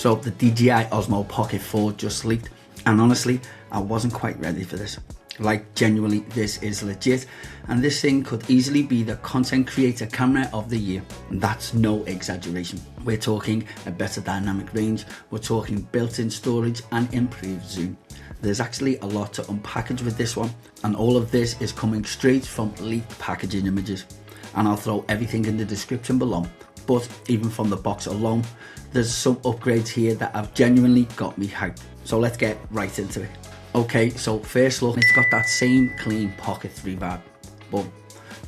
So the DJI OSMO Pocket 4 just leaked, and honestly, I wasn't quite ready for this. Like, genuinely, this is legit, and this thing could easily be the content creator camera of the year. And that's no exaggeration. We're talking a better dynamic range, we're talking built-in storage and improved zoom. There's actually a lot to unpackage with this one, and all of this is coming straight from leaked packaging images. And I'll throw everything in the description below. But even from the box alone, there's some upgrades here that have genuinely got me hyped. So let's get right into it. Okay, so first look, it's got that same clean Pocket 3 vibe, but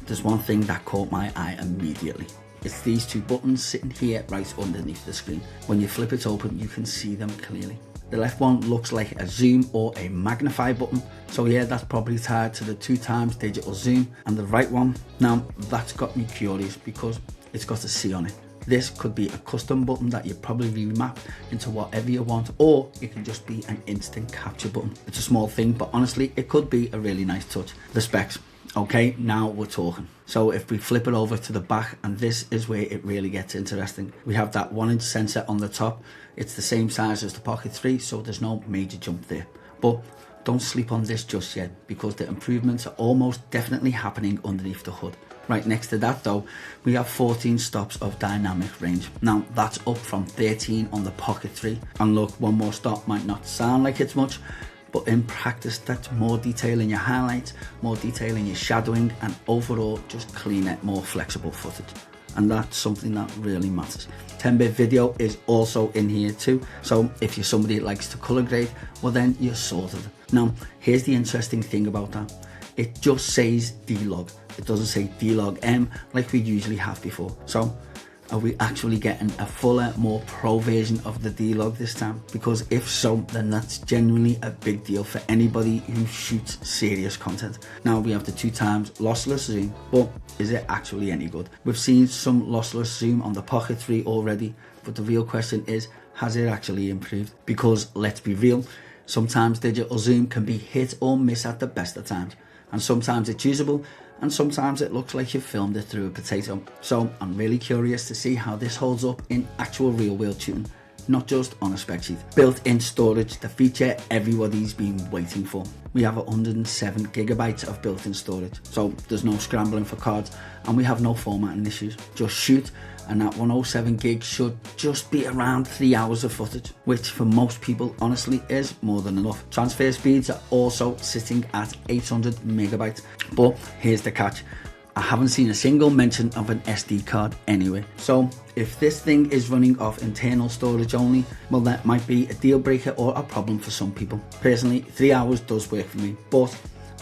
there's one thing that caught my eye immediately. It's these two buttons sitting here right underneath the screen. When you flip it open, you can see them clearly. The left one looks like a zoom or a magnify button, so yeah, that's probably tied to the 2x digital zoom. And the right one, now that's got me curious because it's got a C on it. This could be a custom button that you probably remap into whatever you want, or it can just be an instant capture button. It's a small thing, but honestly, it could be a really nice touch. The specs. Okay, now we're talking. So if we flip it over to the back, and this is where it really gets interesting. We have that 1-inch sensor on the top. It's the same size as the Pocket 3, so there's no major jump there. But don't sleep on this just yet, because the improvements are almost definitely happening underneath the hood. Right next to that though, we have 14 stops of dynamic range. Now that's up from 13 on the Pocket 3. And look, one more stop might not sound like it's much, but in practice that's more detail in your highlights, more detail in your shadowing, and overall just cleaner, more flexible footage. And that's something that really matters. 10-bit video is also in here too, so if you're somebody that likes to color grade, well then you're sorted. Now here's the interesting thing about that. It just says D-Log. It doesn't say D-Log M like we usually have before. So are we actually getting a fuller, more pro version of the D-Log this time? Because if so, then that's genuinely a big deal for anybody who shoots serious content. Now we have the 2x lossless zoom, but is it actually any good? We've seen some lossless zoom on the Pocket 3 already, but the real question is, has it actually improved? Because let's be real, sometimes digital zoom can be hit or miss at the best of times. And sometimes it's usable, and sometimes it looks like you filmed it through a potato. So I'm really curious to see how this holds up in actual real world shooting, not just on a spec sheet. Built-in storage, the feature everybody's been waiting for. We have 107 gigabytes of built-in storage, so there's no scrambling for cards, and we have no formatting issues. Just shoot, and that 107 gig should just be around 3 hours of footage, which for most people honestly is more than enough. Transfer speeds are also sitting at 800 megabytes, but here's the catch. I haven't seen a single mention of an SD card anyway. So if this thing is running off internal storage only, well that might be a deal breaker or a problem for some people. Personally, 3 hours does work for me, but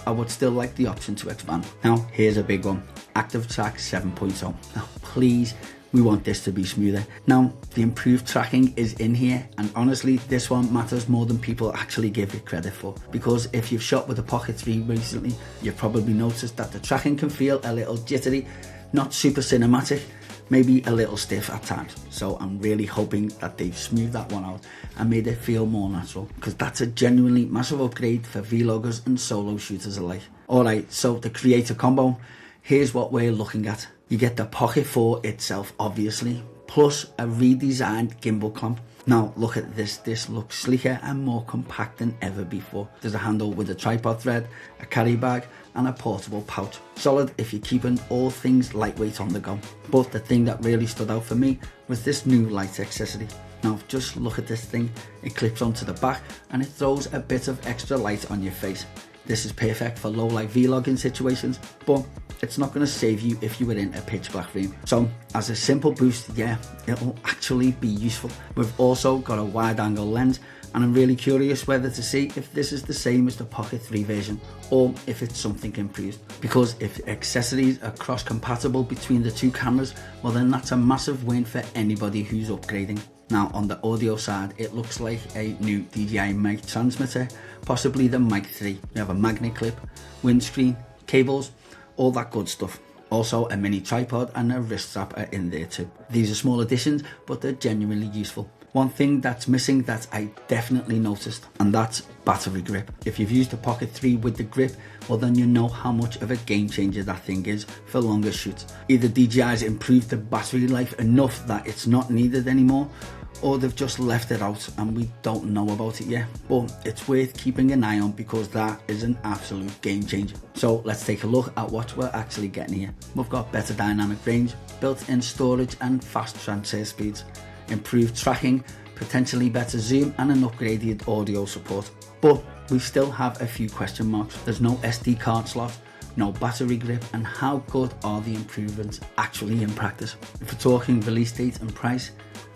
I would still like the option to expand. Now here's a big one, ActiveTrack 7.0. Now please, we want this to be smoother. Now the improved tracking is in here, and honestly this one matters more than people actually give it credit for, because if you've shot with the Pocket 3 recently, you've probably noticed that the tracking can feel a little jittery, not super cinematic, maybe a little stiff at times. So I'm really hoping that they've smoothed that one out and made it feel more natural, because that's a genuinely massive upgrade for vloggers and solo shooters alike. Alright, so the creator combo, here's what we're looking at. You get the Pocket 4 itself, obviously, plus a redesigned gimbal clamp. Now look at this, this looks sleeker and more compact than ever before. There's a handle with a tripod thread, a carry bag, and a portable pouch. Solid if you're keeping all things lightweight on the go. But the thing that really stood out for me was this new light accessory. Now just look at this thing, it clips onto the back and it throws a bit of extra light on your face. This is perfect for low light vlogging situations, but it's not going to save you if you were in a pitch black room. So as a simple boost, yeah, it'll actually be useful. We've also got a wide angle lens, and I'm really curious whether to see if this is the same as the Pocket 3 version or if it's something improved. Because if accessories are cross compatible between the two cameras, well then that's a massive win for anybody who's upgrading. Now on the audio side, it looks like a new DJI mic transmitter, possibly the Mic 3. We have a magnet clip, windscreen, cables, all that good stuff. Also a mini tripod and a wrist strap are in there too. These are small additions, but they're genuinely useful. One thing that's missing that I definitely noticed, and that's battery grip. If you've used the Pocket 3 with the grip, well then you know how much of a game changer that thing is for longer shoots. Either DJI's improved the battery life enough that it's not needed anymore, or they've just left it out and we don't know about it yet, but it's worth keeping an eye on because that is an absolute game changer. So let's take a look at what we're actually getting here. We've got better dynamic range, built-in storage and fast transfer speeds, improved tracking, potentially better zoom and an upgraded audio support. But we still have a few question marks. There's no SD card slot, no battery grip, and how good are the improvements actually in practice? If we're talking release date and price,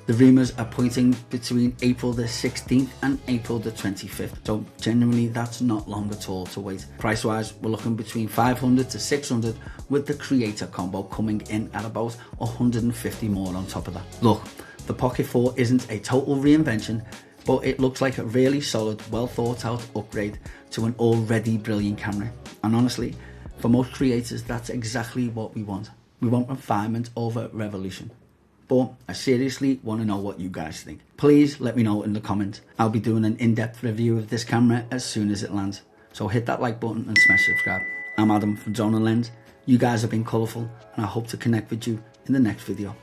the rumours are pointing between April the 16th and April the 25th. So genuinely that's not long at all to wait. Price wise, we're looking between 500 to 600 with the creator combo coming in at about 150 more on top of that. Look, the Pocket 4 isn't a total reinvention, but it looks like a really solid, well thought out upgrade to an already brilliant camera. And honestly, for most creators, that's exactly what we want. We want refinement over revolution. But I seriously want to know what you guys think. Please let me know in the comments. I'll be doing an in-depth review of this camera as soon as it lands. So hit that like button and smash subscribe. I'm Adam from Zone and Lens. You guys have been colourful and I hope to connect with you in the next video.